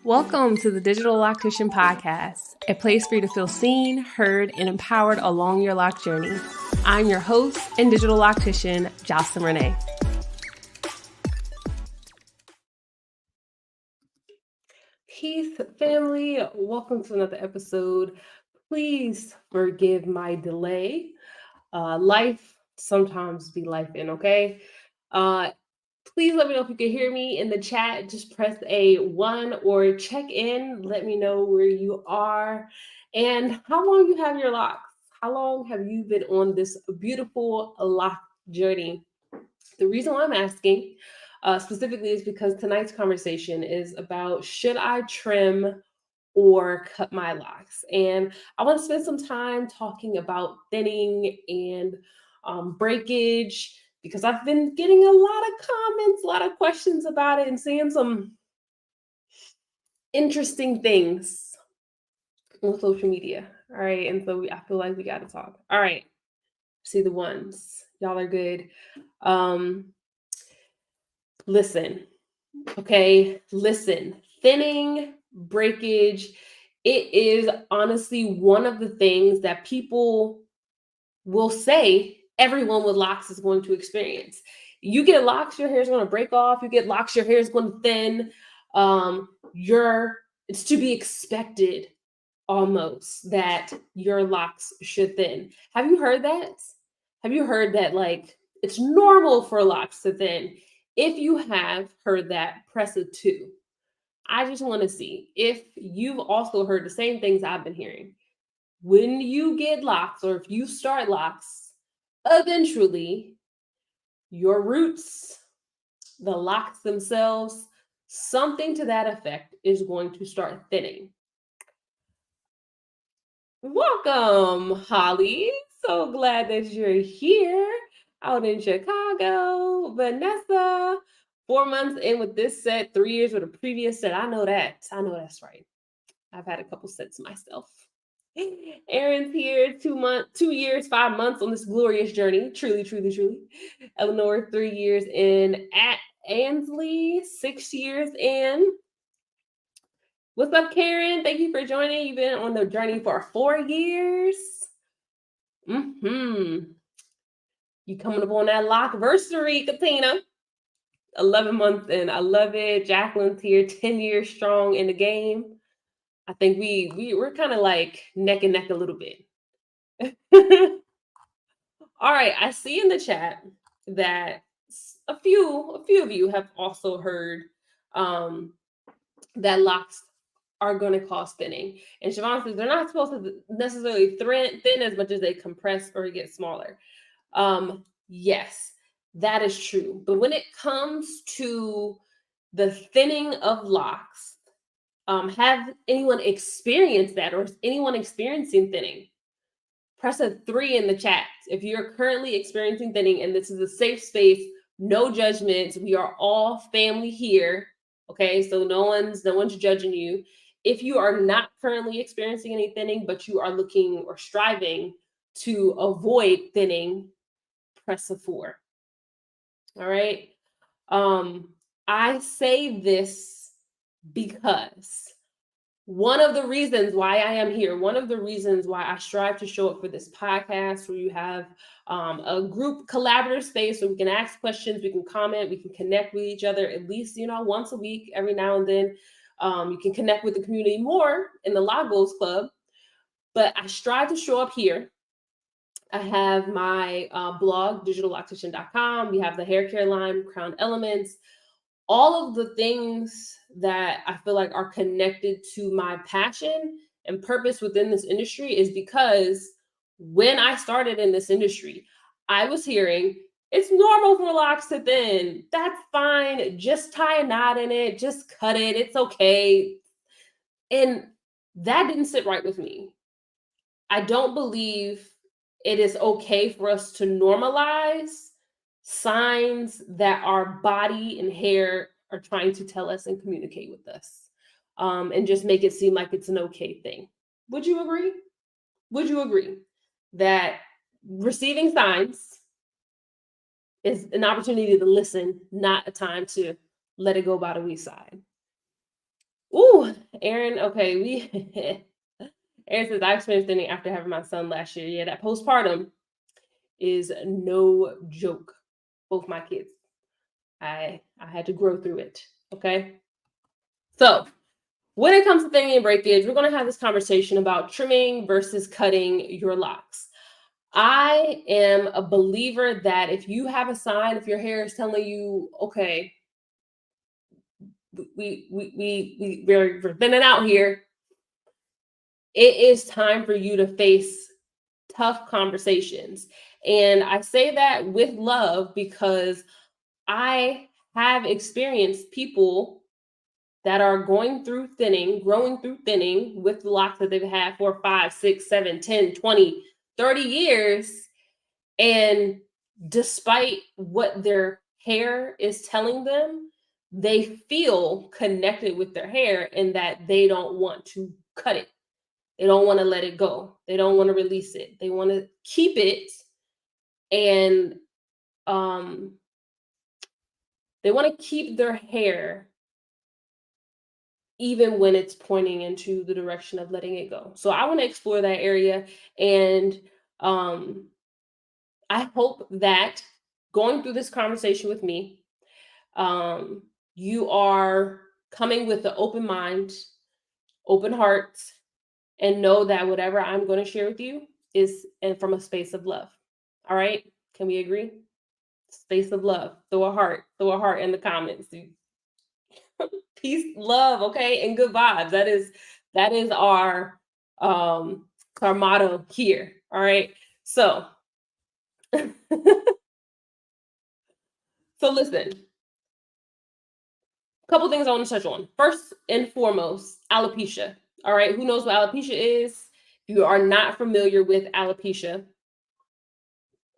Welcome to the Digital Loctician Podcast, a place for you to feel seen, heard, and empowered along your lock journey. I'm your host and digital loctician, Jocelyn Reneé. Peace, family. Welcome to another episode. Please forgive my delay. Life sometimes be life in, okay? Please let me know if you can hear me in the chat. Just press a 1 or check in. Let me know where you are and how long you have your locks. How long have you been on this beautiful lock journey? The reason why I'm asking specifically is because tonight's conversation is about should I trim or cut my locks? And I want to spend some time talking about thinning and breakage, because I've been getting a lot of comments, a lot of questions about it, and seeing some interesting things on social media. All right. And so I feel like we got to talk. All right. See the ones. Y'all are good. Listen. Okay. Listen. Thinning, breakage, it is honestly one of the things that people will say everyone with locks is going to experience. You get locks, your hair is going to break off. You get locks, your hair is going to thin. It's to be expected almost that your locks should thin. Have you heard that? Have you heard that like it's normal for locks to thin? If you have heard that, press a 2. I just want to see if you've also heard the same things I've been hearing. When you get locks, or if you start locks, eventually your roots, the locks themselves, something to that effect is going to start thinning. Welcome, Holly. So glad that you're here out in Chicago. Vanessa, 4 months in with this set, 3 years with a previous set. I know that. I know that's right. I've had a couple sets myself. Aaron's here, 2 years, 5 months on this glorious journey. Truly, truly, truly. Eleanor, 3 years in. At Ansley, 6 years in. What's up, Karen? Thank you for joining. You've been on the journey for 4 years. You coming up on that lockversary, Katina. 11 months in. I love it. Jacqueline's here, 10 years strong in the game. I think we're kind of like neck and neck a little bit. All right, I see in the chat that a few of you have also heard that locks are going to cause thinning. And Siobhan says they're not supposed to necessarily thin as much as they compress or get smaller. Yes, that is true. But when it comes to the thinning of locks, have anyone experienced that, or is anyone experiencing thinning? Press a 3 in the chat if you're currently experiencing thinning, and this is a safe space, no judgments. We are all family here, okay? So no one's judging you. If you are not currently experiencing any thinning, but you are looking or striving to avoid thinning, press a 4. All right. I say this because one of the reasons why I am here, one of the reasons why I strive to show up for this podcast, where you have a group collaborative space where we can ask questions, we can comment, we can connect with each other at least, once a week, every now and then. You can connect with the community more in the Lagos Club. But I strive to show up here. I have my blog, digitalloctician.com. We have the hair care line, Crown Elements. All of the things that I feel like are connected to my passion and purpose within this industry is because when I started in this industry, I was hearing it's normal for locks to thin. That's fine. Just tie a knot in it. Just cut it. It's okay. And that didn't sit right with me. I don't believe it is okay for us to normalize signs that our body and hair are trying to tell us and communicate with us, and just make it seem like it's an okay thing. Would you agree? Would you agree that receiving signs is an opportunity to listen, not a time to let it go by the wayside? Ooh, Aaron. Okay, Aaron says I experienced thinning after having my son last year. Yeah, that postpartum is no joke. Both my kids. I had to grow through it. Okay. So when it comes to thinning and breakage, we're going to have this conversation about trimming versus cutting your locks. I am a believer that if you have a sign, if your hair is telling you, okay, we're thinning out here, it is time for you to face tough conversations. And I say that with love because I have experienced people that are going through thinning, growing through thinning with the locks that they've had for 5, 6, 7, 10, 20, 30 years. And despite what their hair is telling them, they feel connected with their hair and that they don't want to cut it. They don't want to let it go. They don't want to release it. They want to keep it, and they want to keep their hair even when it's pointing into the direction of letting it go. So I want to explore that area, and I hope that going through this conversation with me, you are coming with an open mind, open heart, and know that whatever I'm going to share with you is from a space of love. All right? Can we agree? Space of love. Throw a heart in the comments. Peace, love, okay, and good vibes. That is our motto here. All right. So so listen. A couple things I want to touch on. First and foremost, alopecia. All right. Who knows what alopecia is? If you are not familiar with alopecia,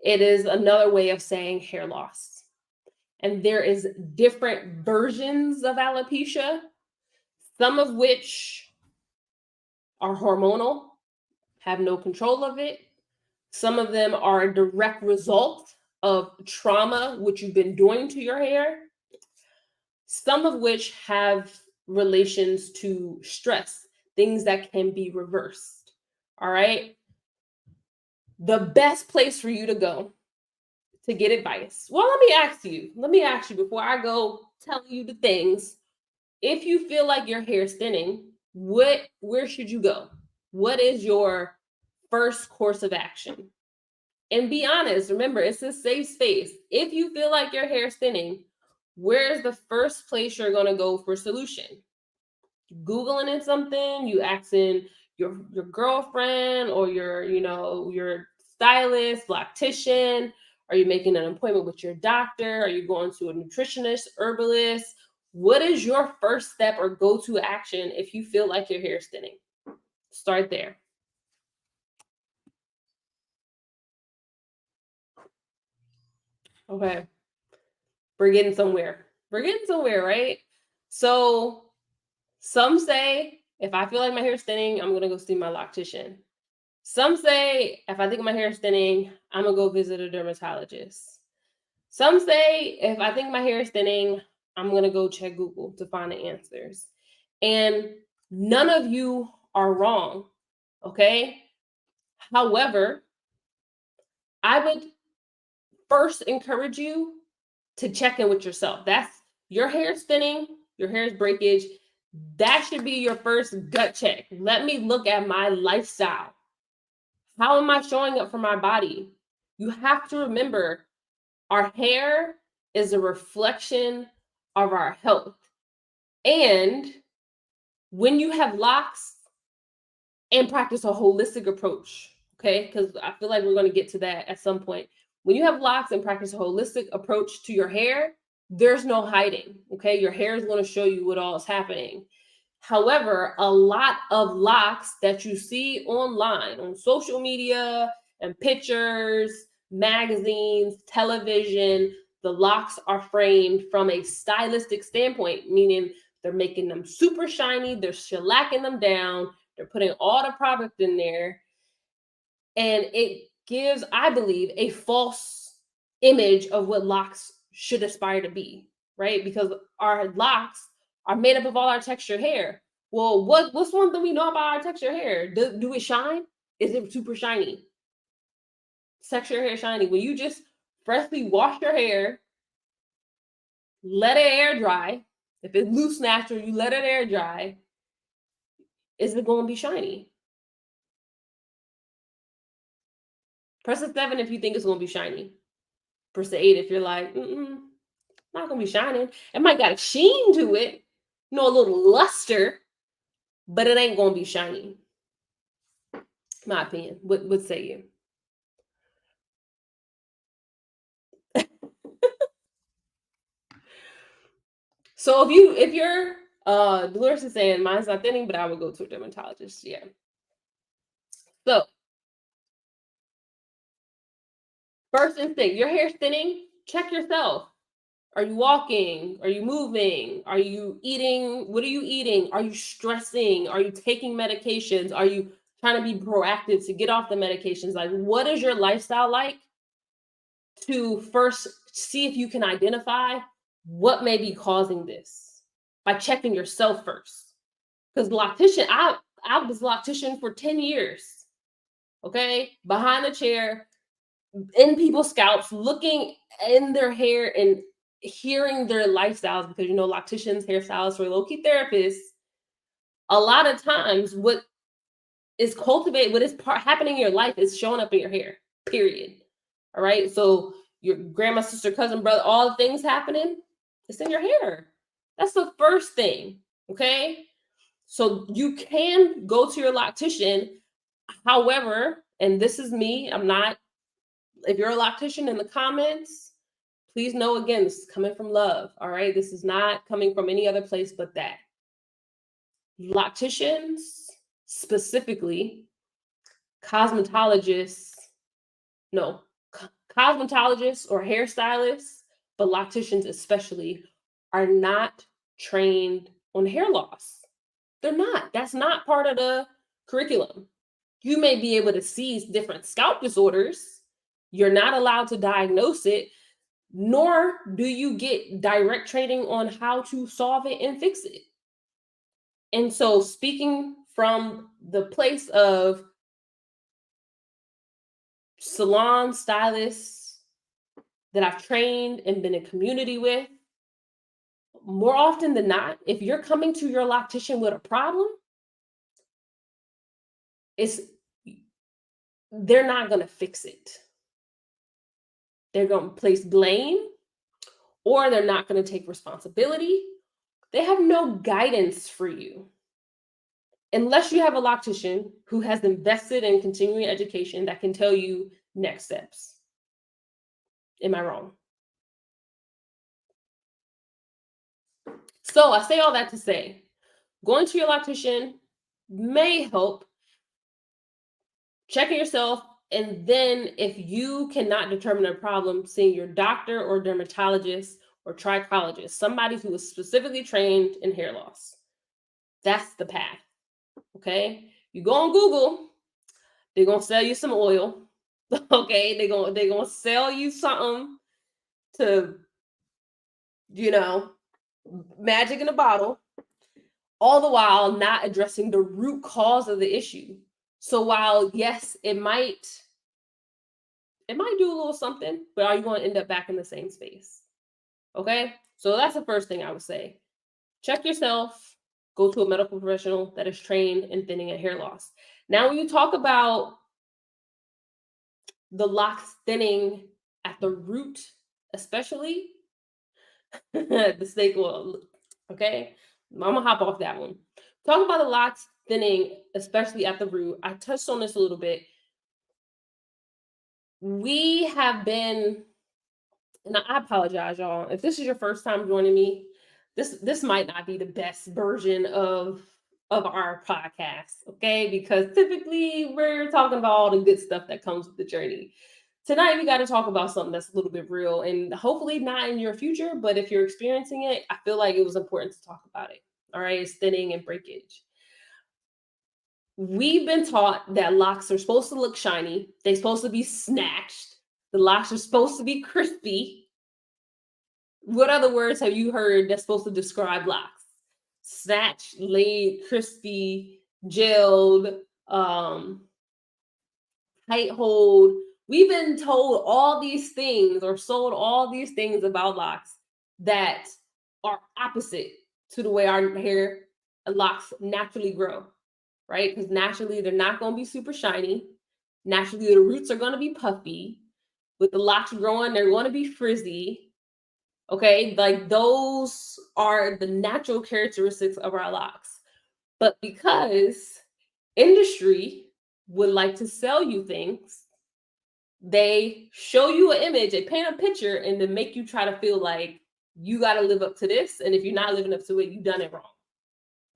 it is another way of saying hair loss. And there is different versions of alopecia, some of which are hormonal, have no control of it. Some of them are a direct result of trauma, which you've been doing to your hair. Some of which have relations to stress, things that can be reversed. All right. The best place for you to go to get advice. Well, let me ask you before I go telling you the things. If you feel like your hair's thinning, where should you go? What is your first course of action? And be honest. Remember, it's a safe space. If you feel like your hair's thinning, where's the first place you're going to go for solution? Googling it something, you asking your girlfriend or your stylist, loctician. Are you making an appointment with your doctor? Are you going to a nutritionist, herbalist? What is your first step or go-to action if you feel like your hair is thinning? Start there. Okay. We're getting somewhere. Right? So some say if I feel like my hair is thinning, I'm going to go see my loctician. Some say if I think my hair is thinning, I'm going to go visit a dermatologist. Some say if I think my hair is thinning, I'm going to go check Google to find the answers. And none of you are wrong, okay? However, I would first encourage you to check in with yourself. That's your hair is thinning, your hair is breakage. That should be your first gut check. Let me look at my lifestyle. How am I showing up for my body? You have to remember our hair is a reflection of our health. And when you have locks, and practice a holistic approach, okay? Because I feel like we're going to get to that at some point. When you have locks and practice a holistic approach to your hair, there's no hiding, okay? Your hair is going to show you what all is happening. However, a lot of locks that you see online, on social media and pictures, magazines, television, the locks are framed from a stylistic standpoint, meaning they're making them super shiny, they're shellacking them down, they're putting all the product in there, and it gives, I believe, a false image of what locks should aspire to be, right? Because our locks are made up of all our textured hair. Well, what's one thing we know about our texture hair? Do it shine? Is it super shiny? Texture hair shiny. When you just freshly wash your hair, let it air dry. If it's loose natural, you let it air dry. Is it going to be shiny? Press a 7 if you think it's going to be shiny. Press a 8 if you're like, not going to be shining. It might got a sheen to it, a little luster, but it ain't going to be shiny. My opinion. What say you? So if you're Dolores is saying mine's not thinning, but I would go to a dermatologist. Yeah. So first instinct, your hair's thinning, check yourself. Are you walking? Are you moving? Are you eating? What are you eating? Are you stressing? Are you taking medications? Are you trying to be proactive to get off the medications? Like, what is your lifestyle like? To first see if you can identify what may be causing this by checking yourself first. Because loctician, I was loctician for 10 years. Okay, behind the chair, in people's scalps, looking in their hair and hearing their lifestyles, because locticians, hairstylists, or low-key therapists, a lot of times what is cultivated, what is happening in your life is showing up in your hair, period. All right, so your grandma, sister, cousin, brother, all the things happening, it's in your hair. That's the first thing. Okay, so you can go to your loctician. However, and this is me, I'm not, if you're a loctician in the comments, please know, again, this is coming from love. All right, this is not coming from any other place but that. Locticians, specifically cosmetologists or hairstylists, but locticians especially, are not trained on hair loss. They're not. That's not part of the curriculum. You may be able to see different scalp disorders. You're not allowed to diagnose it, nor do you get direct training on how to solve it and fix it. And so, speaking from the place of salon stylists that I've trained and been in community with, more often than not, if you're coming to your loctician with a problem, they're not going to fix it. They're going to place blame, or they're not going to take responsibility. They have no guidance for you. Unless you have a loctician who has invested in continuing education that can tell you next steps. Am I wrong? So I say all that to say, going to your loctician may help checking yourself, and then if you cannot determine a problem, seeing your doctor or dermatologist or trichologist, somebody who is specifically trained in hair loss. That's the path. Okay, you go on Google, they're gonna sell you some oil. Okay, they're gonna sell you something to, magic in a bottle, all the while not addressing the root cause of the issue. So while yes, it might do a little something, but are you going to end up back in the same space? Okay, so that's the first thing I would say. Check yourself. Go to a medical professional that is trained in thinning and hair loss. Now, when you talk about the locks thinning at the root, especially the snake oil. Okay, I'm gonna hop off that one. Talk about the locks thinning, especially at the root. I touched on this a little bit. We have been, and I apologize, y'all, if this is your first time joining me. This might not be the best version of our podcast, okay? Because typically we're talking about all the good stuff that comes with the journey. Tonight we got to talk about something that's a little bit real, and hopefully not in your future, but if you're experiencing it, I feel like it was important to talk about it. All right, it's thinning and breakage. We've been taught that locks are supposed to look shiny. They're supposed to be snatched. The locks are supposed to be crispy. What other words have you heard that's supposed to describe locks? snatched, laid, crispy, gelled, tight hold. We've been told all these things or sold all these things about locks that are opposite to the way our hair locks naturally grow, right? Because naturally they're not going to be super shiny. Naturally, the roots are going to be puffy. With the locks growing, they're going to be frizzy. Okay, like those are the natural characteristics of our locks. But because industry would like to sell you things, they show you an image, they paint a picture, and then make you try to feel like you got to live up to this. And if you're not living up to it, you've done it wrong.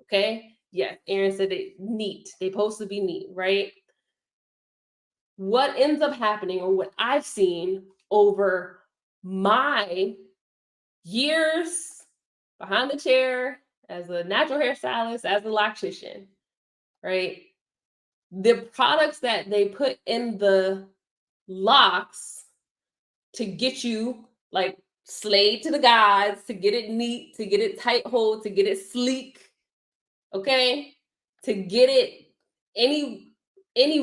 Okay. Yeah. Aaron said they neat. They supposed to be neat, right? What ends up happening, or what I've seen over my years behind the chair as a natural hairstylist, as a loctician, right? The products that they put in the locks to get you like slayed to the gods, to get it neat, to get it tight hold, to get it sleek, okay, to get it any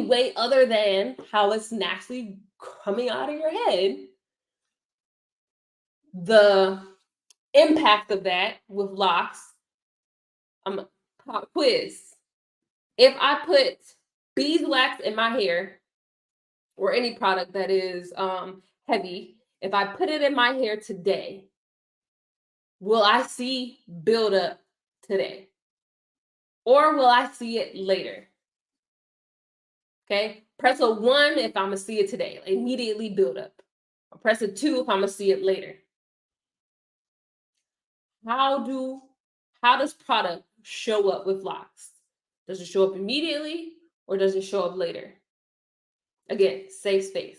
way other than how it's naturally coming out of your head. The impact of that with locks, I'm a pop quiz. If I put beeswax in my hair, or any product that is heavy, if I put it in my hair today, will I see buildup today? Or will I see it later? Okay, press a 1 if I'm gonna see it today, immediately build up. I'll press a 2 if I'm gonna see it later. How does product show up with locks? Does it show up immediately or does it show up later? Again, safe space.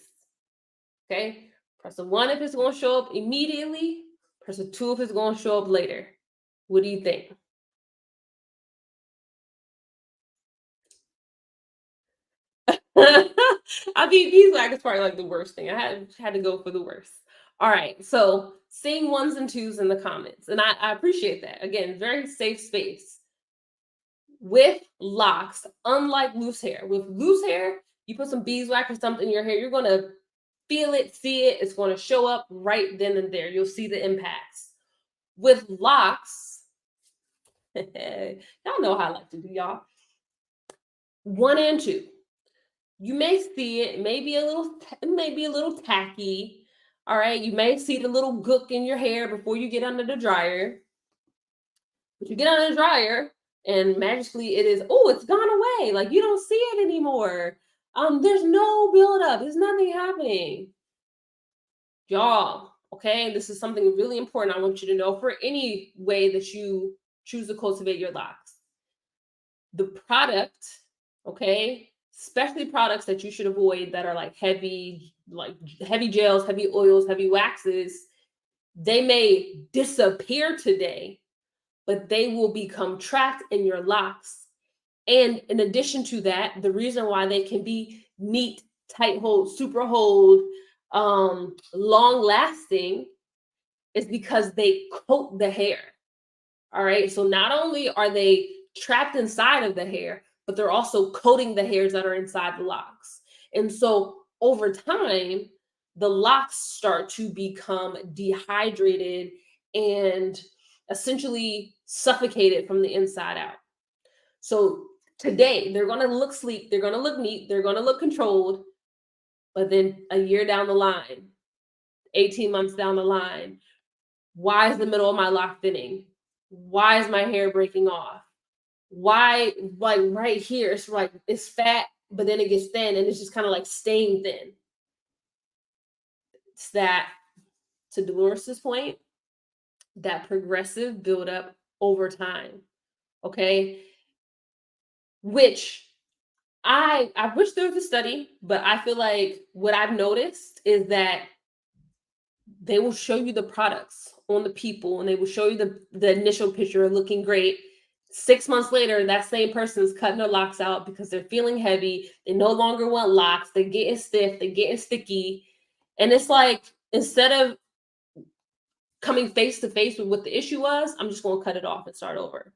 Okay, press a 1 if it's going to show up immediately. Press a 2 if it's going to show up later. What do you think? I think beeswax is probably like the worst thing. I had to go for the worst. All right, so seeing 1s and 2s in the comments, and I appreciate that. Again, very safe space. With locks, unlike loose hair, with loose hair, you put some beeswax or something in your hair, you're gonna feel it, see it. It's going to show up right then and there. You'll see the impacts. With locks, y'all know how I like to do, y'all. 1 and 2. You may see it, maybe a little tacky. All right, you may see the little gook in your hair before you get under the dryer. But you get under the dryer and magically it's gone away. Like you don't see it anymore. There's no buildup. There's nothing happening. Y'all, okay, this is something really important I want you to know for any way that you choose to cultivate your locks. The product, okay, especially products that you should avoid that are like heavy gels, heavy oils, heavy waxes, they may disappear today, but they will become trapped in your locks. And in addition to that, the reason why they can be neat, tight hold, super hold, long lasting is because they coat the hair. All right. So not only are they trapped inside of the hair, but they're also coating the hairs that are inside the locks. And so over time, the locks start to become dehydrated and essentially suffocated from the inside out. So today they're going to look sleek, they're going to look neat, they're going to look controlled. But then a year down the line, 18 months down the line, why is the middle of my lock thinning? Why is my hair breaking off? Why, like right here, it's fat, but then it gets thin and it's just kind of like staying thin. It's that, to Dolores's point, that progressive buildup over time. Okay. Which I wish there was a study, but I feel like what I've noticed is that they will show you the products on the people and they will show you the initial picture looking great. 6 months later, that same person is cutting their locks out because they're feeling heavy. They no longer want locks. They're getting stiff. They're getting sticky. And it's like, instead of coming face to face with what the issue was, I'm just going to cut it off and start over.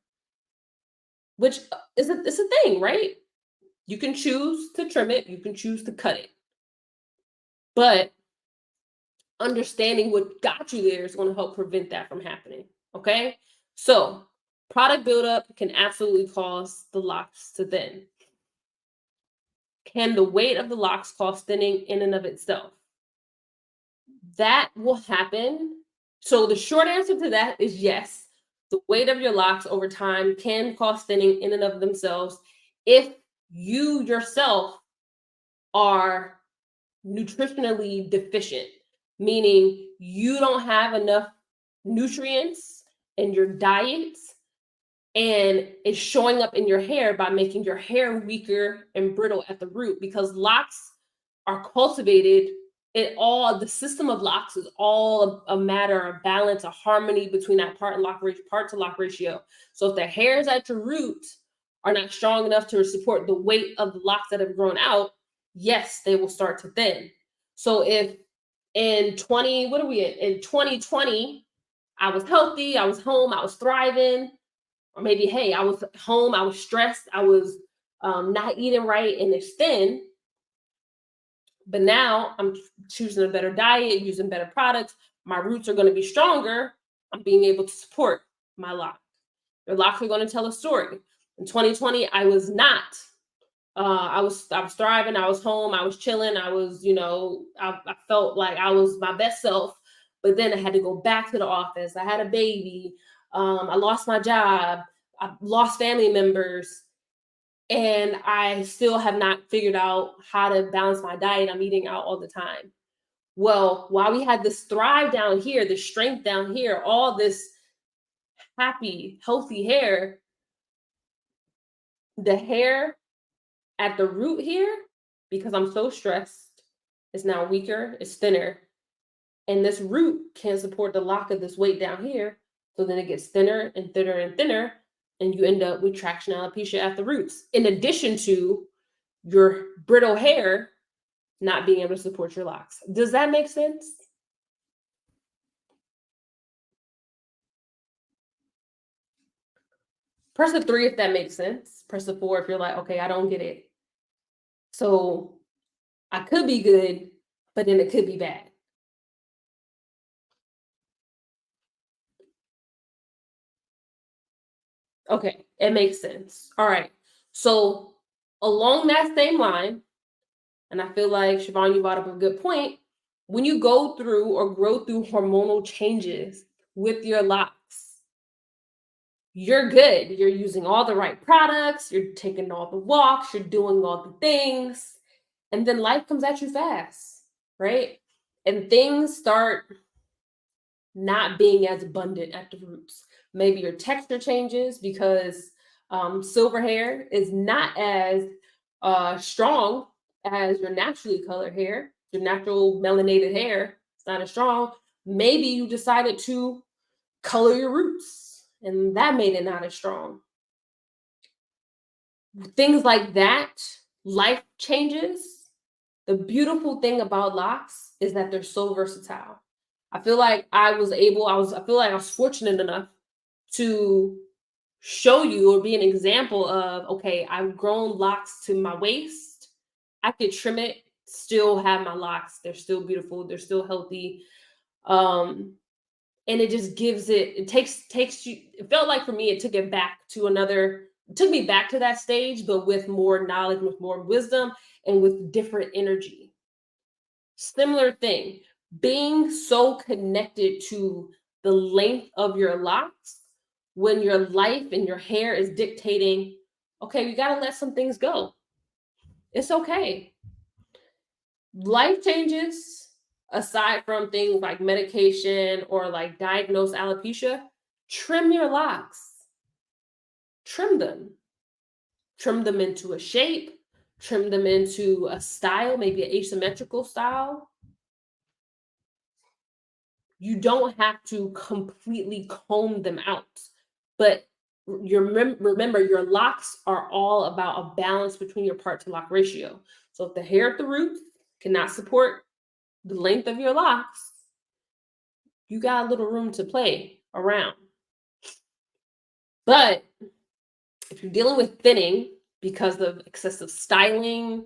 which it's a thing, right? You can choose to trim it, you can choose to cut it. But understanding what got you there is going to help prevent that from happening. Okay. So product buildup can absolutely cause the locks to thin. Can the weight of the locks cause thinning in and of itself? That will happen. So the short answer to that is yes. The weight of your locks over time can cause thinning in and of themselves if you yourself are nutritionally deficient, meaning you don't have enough nutrients in your diet and it's showing up in your hair by making your hair weaker and brittle at the root, because locks are cultivated. The system of locks is all a matter of balance, a harmony between that part to lock ratio. So if the hairs at your root are not strong enough to support the weight of the locks that have grown out, yes, they will start to thin. So if in 2020, I was healthy, I was home, I was thriving, or maybe, hey, I was home, I was stressed, I was not eating right, and it's thin. But now I'm choosing a better diet, using better products. My roots are going to be stronger. I'm being able to support my lock. Your locks are going to tell a story. In 2020, I was not. I was thriving. I was home. I was chilling. I was, I felt like I was my best self. But then I had to go back to the office. I had a baby. I lost my job. I lost family members. And I still have not figured out how to balance my diet. I'm eating out all the time. Well, while we had this thrive down here, this strength down here, all this happy, healthy hair, the hair at the root here, because I'm so stressed, is now weaker, it's thinner. And this root can't support the lock of this weight down here. So then it gets thinner and thinner and thinner. And you end up with traction alopecia at the roots, in addition to your brittle hair not being able to support your locks. Does that make sense? Press the 3 if that makes sense. Press the 4 if you're like, okay, I don't get it. So I could be good, but then it could be bad. Okay, it makes sense. All right. So along that same line, and I feel like Siobhan, you brought up a good point. When you go through or grow through hormonal changes with your locks, you're good. You're using all the right products. You're taking all the walks. You're doing all the things. And then life comes at you fast, right? And things start not being as abundant at the roots. Maybe your texture changes because silver hair is not as strong as your naturally colored hair, your natural melanated hair. It's not as strong. Maybe you decided to color your roots, and that made it not as strong. Things like that, life changes. The beautiful thing about locks is that they're so versatile. I feel like I feel like I was fortunate enough to show you or be an example of, okay, I've grown locks to my waist. I could trim it, still have my locks. They're still beautiful. They're still healthy. And it just gives it takes you, it felt like for me, it took me back to that stage, but with more knowledge, with more wisdom, and with different energy. Similar thing, being so connected to the length of your locks when your life and your hair is dictating, okay, we got to let some things go. It's okay. Life changes, aside from things like medication or like diagnosed alopecia, trim your locks. Trim them. Trim them into a shape, trim them into a style, maybe an asymmetrical style. You don't have to completely comb them out, but remember, your locks are all about a balance between your part to lock ratio. So if the hair at the root cannot support the length of your locks, you got a little room to play around. But If you're dealing with thinning because of excessive styling,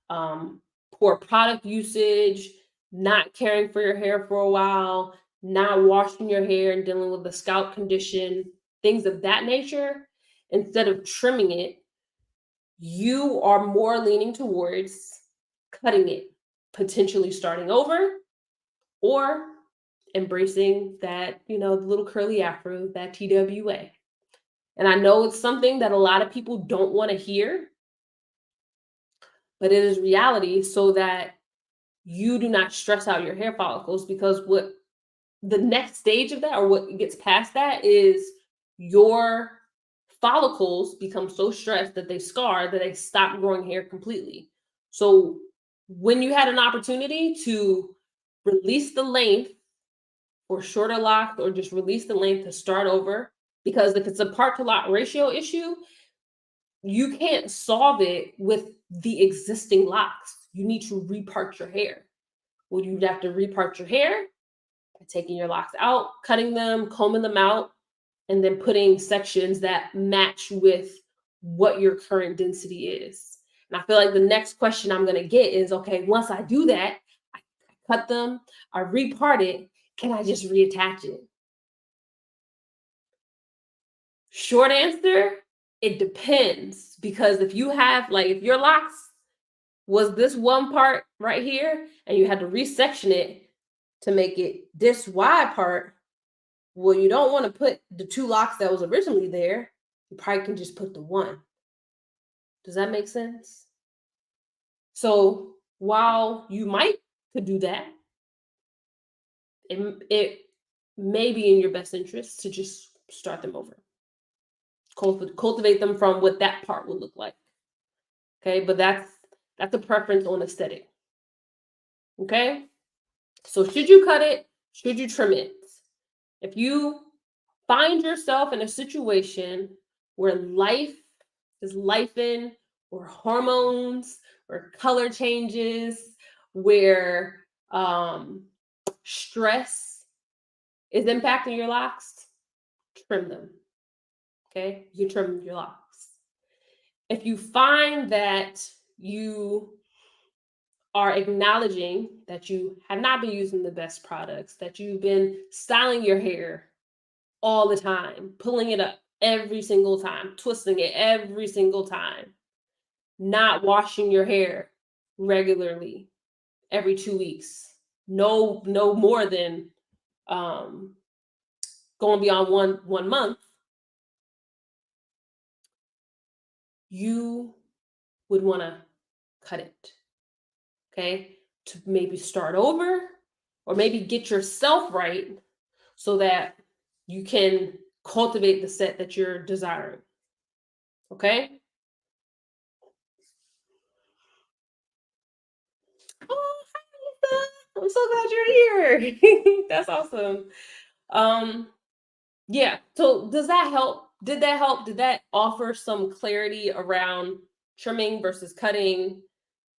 poor product usage, not caring for your hair for a while, not washing your hair and dealing with the scalp condition, things of that nature, instead of trimming it, you are more leaning towards cutting it, potentially starting over, or embracing that, the little curly afro, that TWA. And I know it's something that a lot of people don't want to hear, but it is reality, so that you do not stress out your hair follicles, because what the next stage of that, or what gets past that, is your follicles become so stressed that they scar, that they stop growing hair completely. So when you had an opportunity to release the length for shorter locks, or just release the length to start over, because if it's a part to lot ratio issue, you can't solve it with the existing locks. You need to repart your hair. Well, you'd have to repart your hair by taking your locks out, cutting them, combing them out, and then putting sections that match with what your current density is. And I feel like the next question I'm going to get is, okay, once I do that, I cut them, I repart it, can I just reattach it? Short answer, it depends. Because if you have, if your locks was this one part right here, and you had to resection it to make it this wide part, well, you don't want to put the 2 locks that was originally there. You probably can just put the 1. Does that make sense? So while you might could do that, it may be in your best interest to just start them over. Cultivate them from what that part would look like. Okay, but that's a preference on aesthetic. Okay, so should you cut it? Should you trim it? If you find yourself in a situation where life is lifing, or hormones, or color changes, where stress is impacting your locks, trim them. Okay, you trim your locks. If you find that you are acknowledging that you have not been using the best products, that you've been styling your hair all the time, pulling it up every single time, twisting it every single time, not washing your hair regularly every 2 weeks, no more than going beyond one month, you would want to cut it. Okay, to maybe start over, or maybe get yourself right, so that you can cultivate the set that you're desiring. Okay. Oh, hi, Lisa. I'm so glad you're here. That's awesome. Yeah. So does that help? Did that help? Did that offer some clarity around trimming versus cutting,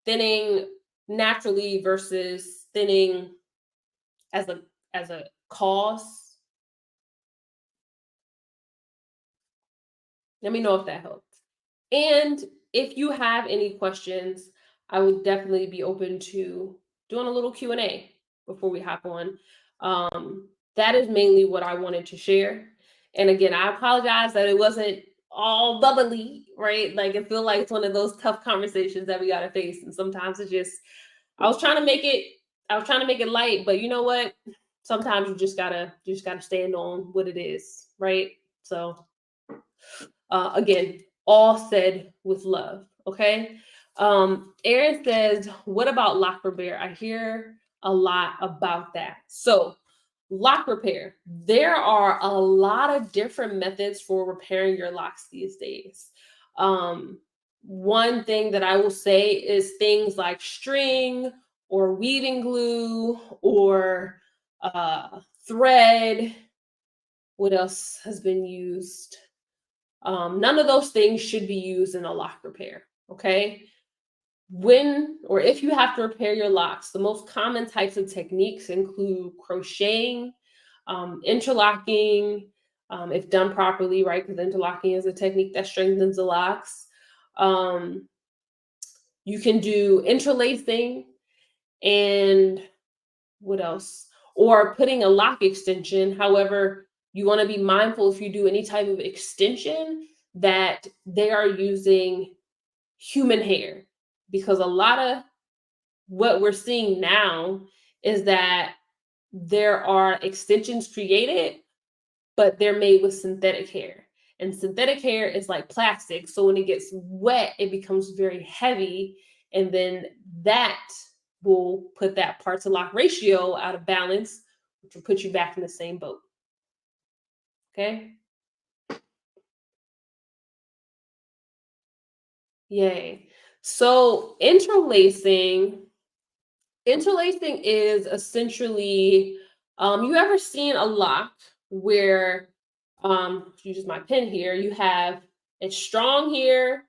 thinning naturally versus thinning as a cause? Let me know if that helped. And if you have any questions, I would definitely be open to doing a little Q&A before we hop on. That is mainly what I wanted to share. And again, I apologize that it wasn't all bubbly, right? Like, I feel like it's one of those tough conversations that we got to face. And sometimes it's just, I was trying to make it light, but you know what? Sometimes you just gotta stand on what it is, right? So again, all said with love. Okay. Aaron says, what about lock repair? I hear a lot about that. So lock repair, there are a lot of different methods for repairing your locks these days. One thing that I will say is things like string, or weaving glue, or thread. What else has been used? None of those things should be used in a lock repair. Okay. When, or if you have to repair your locks, the most common types of techniques include crocheting, interlocking, if done properly, right? Because interlocking is a technique that strengthens the locks. You can do interlacing, and what else? Or putting a lock extension. However, you want to be mindful if you do any type of extension that they are using human hair, because a lot of what we're seeing now is that there are extensions created, but they're made with synthetic hair. And synthetic hair is like plastic. So when it gets wet, it becomes very heavy. And then that will put that part to lock ratio out of balance, which will put you back in the same boat. Okay. Yay. So interlacing is essentially, you ever seen a lock where, use my pen here, you have it's strong here,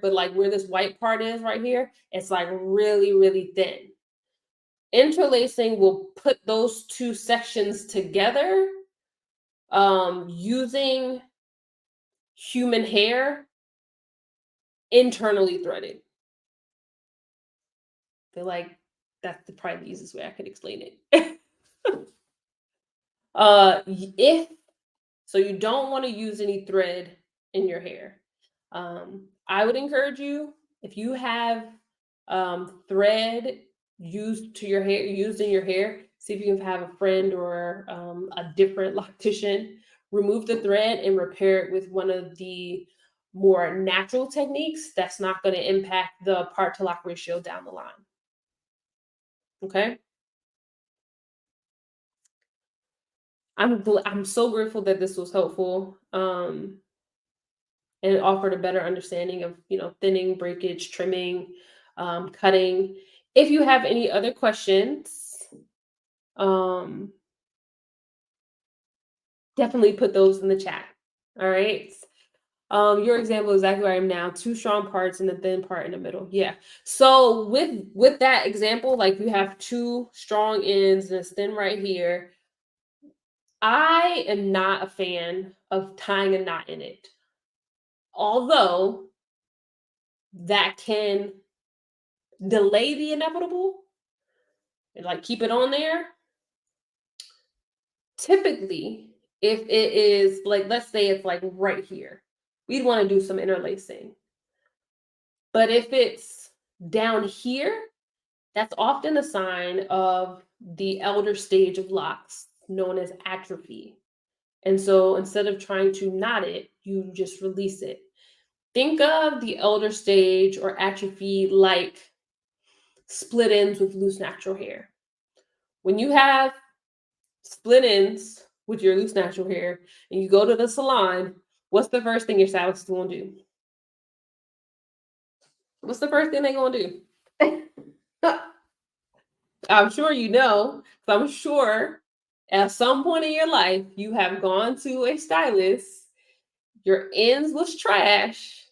but like where this white part is right here, it's like really, really thin. Interlacing will put those two sections together, using human hair internally threaded. I feel like that's probably the easiest way I could explain it. If so, you don't want to use any thread in your hair. I would encourage you, if you have thread used in your hair, see if you can have a friend or a different loctician remove the thread and repair it with one of the more natural techniques that's not going to impact the part to lock ratio down the line. Okay. I'm so grateful that this was helpful, and it offered a better understanding of, thinning, breakage, trimming, cutting. If you have any other questions, um, definitely put those in the chat. All right. Your example is exactly where I am now. 2 strong parts and a thin part in the middle. Yeah. So with that example, like you have 2 strong ends and a thin right here. I am not a fan of tying a knot in it. Although that can delay the inevitable and like keep it on there. Typically, if it is like, let's say it's like right here, we'd want to do some interlacing. But if it's down here, that's often a sign of the elder stage of locks, known as atrophy. And so instead of trying to knot it, you just release it. Think of the elder stage or atrophy like split ends with loose natural hair. When you have split ends with your loose natural hair and you go to the salon, what's the first thing your stylist is going to do? What's the first thing they're going to do? I'm sure you know, because I'm sure at some point in your life you have gone to a stylist, your ends was trash,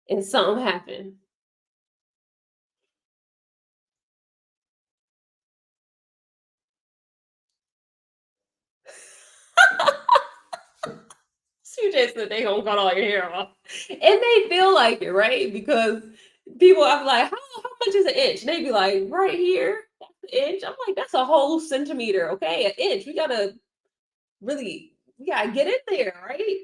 and something happened. CJ said they gonna cut all your hair off, and they feel like it, right? Because people, I'm like, how much is an inch? And they be like, right here, that's an inch. I'm like, that's a whole centimeter, okay? An inch. We gotta get in there, right?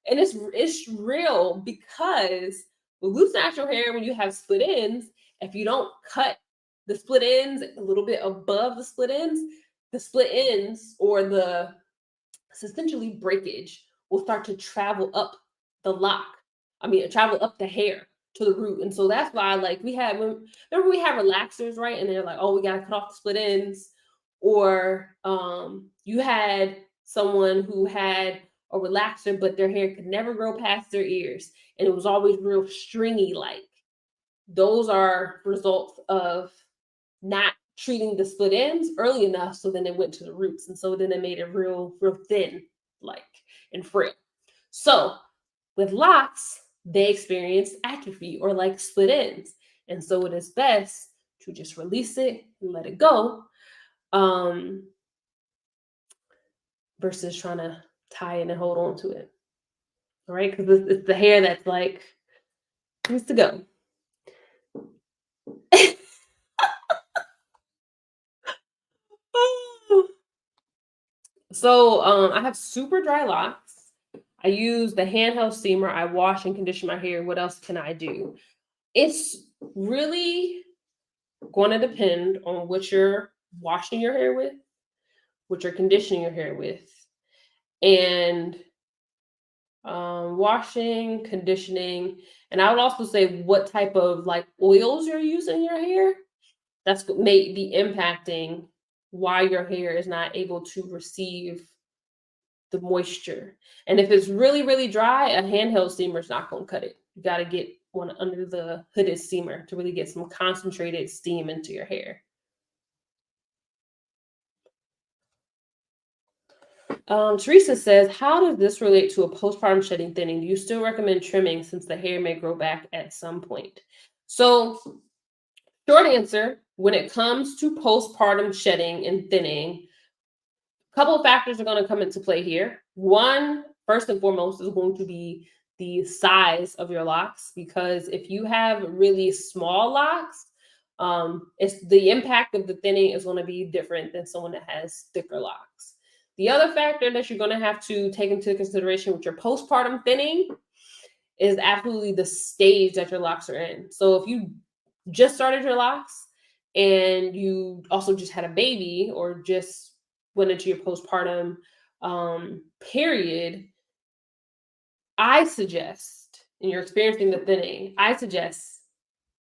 And it's real, because with loose natural hair, when you have split ends, if you don't cut the split ends a little bit above the split ends or the essentially breakage will start to travel up the lock. Travel up the hair to the root. And so that's why, like, we have relaxers, right? And they're like, oh, we got to cut off the split ends. Or you had someone who had a relaxer, but their hair could never grow past their ears. And it was always real stringy like. Those are results of not treating the split ends early enough, so then it went to the roots, and so then it made it real thin, like, and frail. So with locks, they experience atrophy or like split ends, and so it is best to just release it and let it go. versus trying to tie it and hold on to it. All right, because it's the hair that's like needs to go. So I have super dry locks. I use the handheld steamer. I wash and condition my hair. What else can I do? It's really going to depend on what you're washing your hair with, what you're conditioning your hair with, and washing, conditioning, and I would also say what type of like oils you're using in your hair. That's what may be impacting why your hair is not able to receive the moisture. And if it's really, really dry, a handheld steamer is not going to cut it. You got to get one under the hooded steamer to really get some concentrated steam into your hair. Teresa says, how does this relate to a postpartum shedding thinning? Do you still recommend trimming since the hair may grow back at some point? So, short answer, when it comes to postpartum shedding and thinning, a couple of factors are going to come into play here. One, first and foremost, is going to be the size of your locks, because if you have really small locks, it's the impact of the thinning is going to be different than someone that has thicker locks. The other factor that you're going to have to take into consideration with your postpartum thinning is absolutely the stage that your locks are in. So if you just started your locks and you also just had a baby or just went into your postpartum period, I suggest, and you're experiencing the thinning, I suggest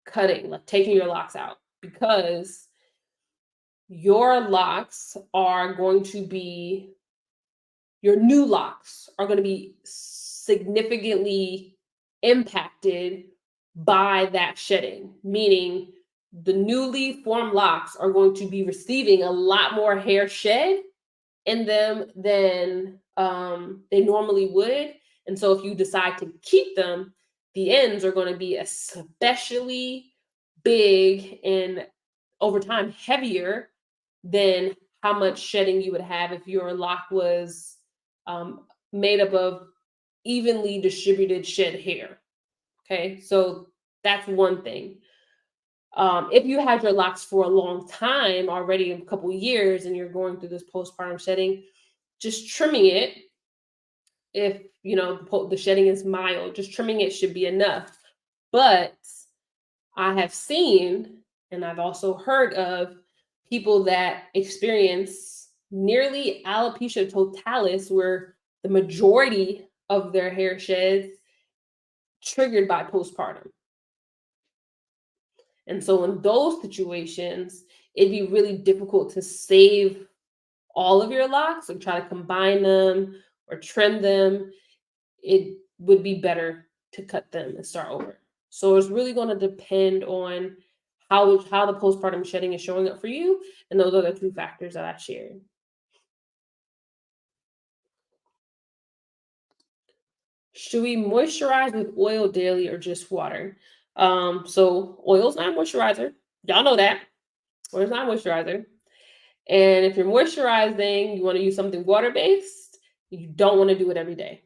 cutting, like taking your locks out, because your locks are going to be, your new locks are going to be significantly impacted by that shedding, meaning the newly formed locks are going to be receiving a lot more hair shed in them than they normally would. And so if you decide to keep them, the ends are going to be especially big and over time heavier than how much shedding you would have if your lock was made up of evenly distributed shed hair. Okay, so that's one thing. If you had your locks for a long time, already a couple years, and you're going through this postpartum shedding, just trimming it, if you know the shedding is mild, just trimming it should be enough. But I have seen, and I've also heard of people that experience nearly alopecia totalis, where the majority of their hair sheds triggered by postpartum. And so in those situations, it'd be really difficult to save all of your locks or try to combine them or trim them. It would be better to cut them and start over. So it's really going to depend on how the postpartum shedding is showing up for you. And those are the two factors that I shared. Should we moisturize with oil daily or just water? So oil's not moisturizer. Y'all know that. Oil's not moisturizer. And if you're moisturizing, you want to use something water-based, you don't want to do it every day.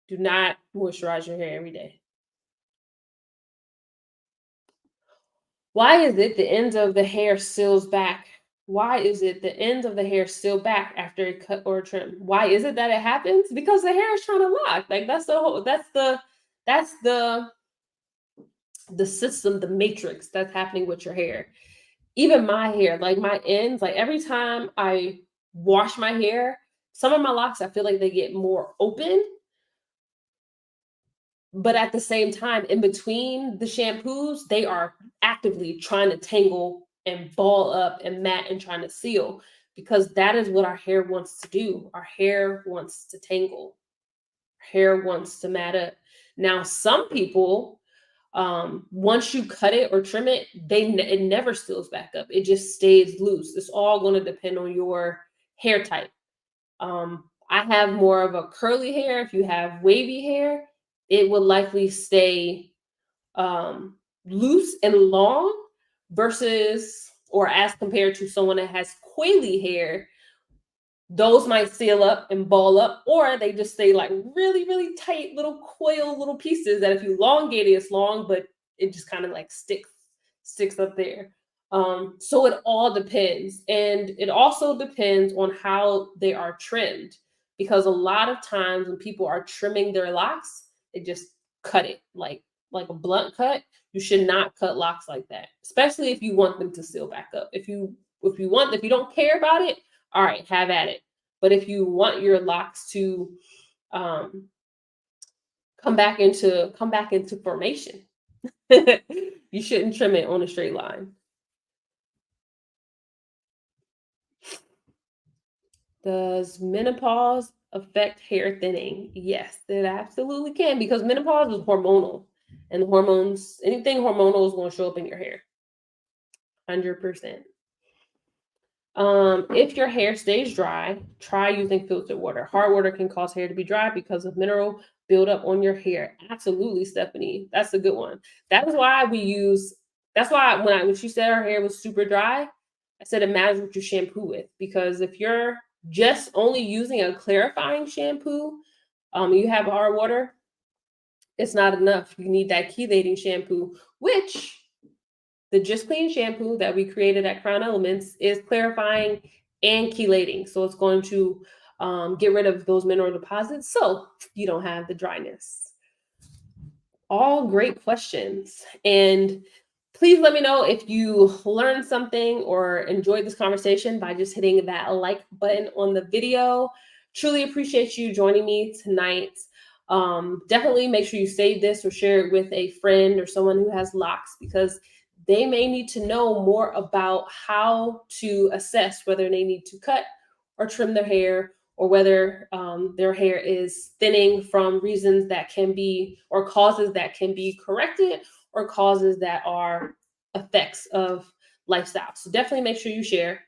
Do not moisturize your hair every day. Why is it the ends of the hair seals back? Why is it the ends of the hair seal back after a cut or a trim? Why is it that it happens? Because the hair is trying to lock. Like that's the system, the matrix that's happening with your hair. Even my hair, like my ends, like every time I wash my hair, some of my locks, I feel like they get more open. But at the same time, in between the shampoos, they are actively trying to tangle and ball up and mat and trying to seal, because that is what our hair wants to do. Our hair wants to tangle. Our hair wants to mat up. Now, some people, once you cut it or trim it, it never seals back up. It just stays loose. It's all going to depend on your hair type. I have more of a curly hair. If you have wavy hair, it will likely stay loose and long versus, or as compared to someone that has coily hair, those might seal up and ball up, or they just stay like really, really tight little coil little pieces that if you elongate it, it's long, but it just kind of like sticks up there. So it all depends. And it also depends on how they are trimmed, because a lot of times when people are trimming their locks, they just cut it like a blunt cut. You should not cut locks like that, especially if you want them to seal back up. If you don't care about it, all right, have at it. But if you want your locks to come back into formation, you shouldn't trim it on a straight line. Does menopause affect hair thinning? Yes, it absolutely can, because menopause is hormonal, and hormones, anything hormonal is going to show up in your hair. 100%. If your hair stays dry, try using filtered water. Hard water can cause hair to be dry because of mineral buildup on your hair. Absolutely, Stephanie. That's a good one. That's why when she said her hair was super dry, I said it matters what you shampoo with, because if you're just only using a clarifying shampoo, you have hard water, it's not enough. You need that chelating shampoo, which the Just Clean shampoo that we created at Crown Elements is clarifying and chelating. So it's going to get rid of those mineral deposits so you don't have the dryness. All great questions. And please let me know if you learned something or enjoyed this conversation by just hitting that like button on the video. Truly appreciate you joining me tonight. Definitely make sure you save this or share it with a friend or someone who has locks, because they may need to know more about how to assess whether they need to cut or trim their hair, or whether their hair is thinning from reasons that can be, or causes that can be corrected, or causes that are effects of lifestyle. So definitely make sure you share.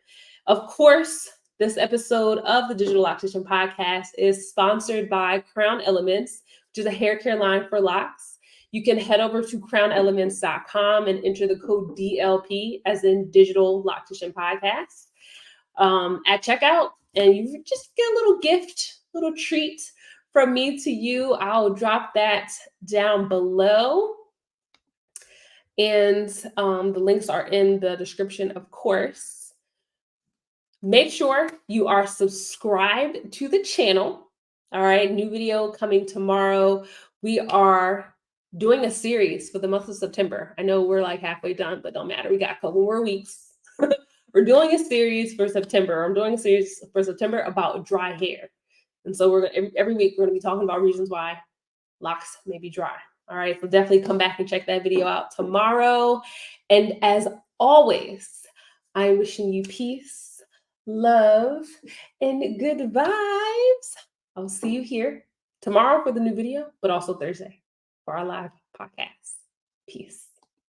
Of course, this episode of the Digital Loctician Podcast is sponsored by Crown Elements, which is a hair care line for locks. You can head over to crownelements.com and enter the code DLP, as in Digital Loctician Podcast, at checkout, and you just get a little gift, little treat from me to you. I'll drop that down below. And the links are in the description, of course. Make sure you are subscribed to the channel. All right, new video coming tomorrow. We are doing a series for the month of September. I know we're like halfway done, but don't matter. We got a couple more weeks. We're doing a series for September. I'm doing a series for September about dry hair. And so every week we're going to be talking about reasons why locks may be dry. All right, so definitely come back and check that video out tomorrow. And as always, I'm wishing you peace, love, and good vibes. I'll see you here tomorrow for the new video, but also Thursday for our live podcast. Peace.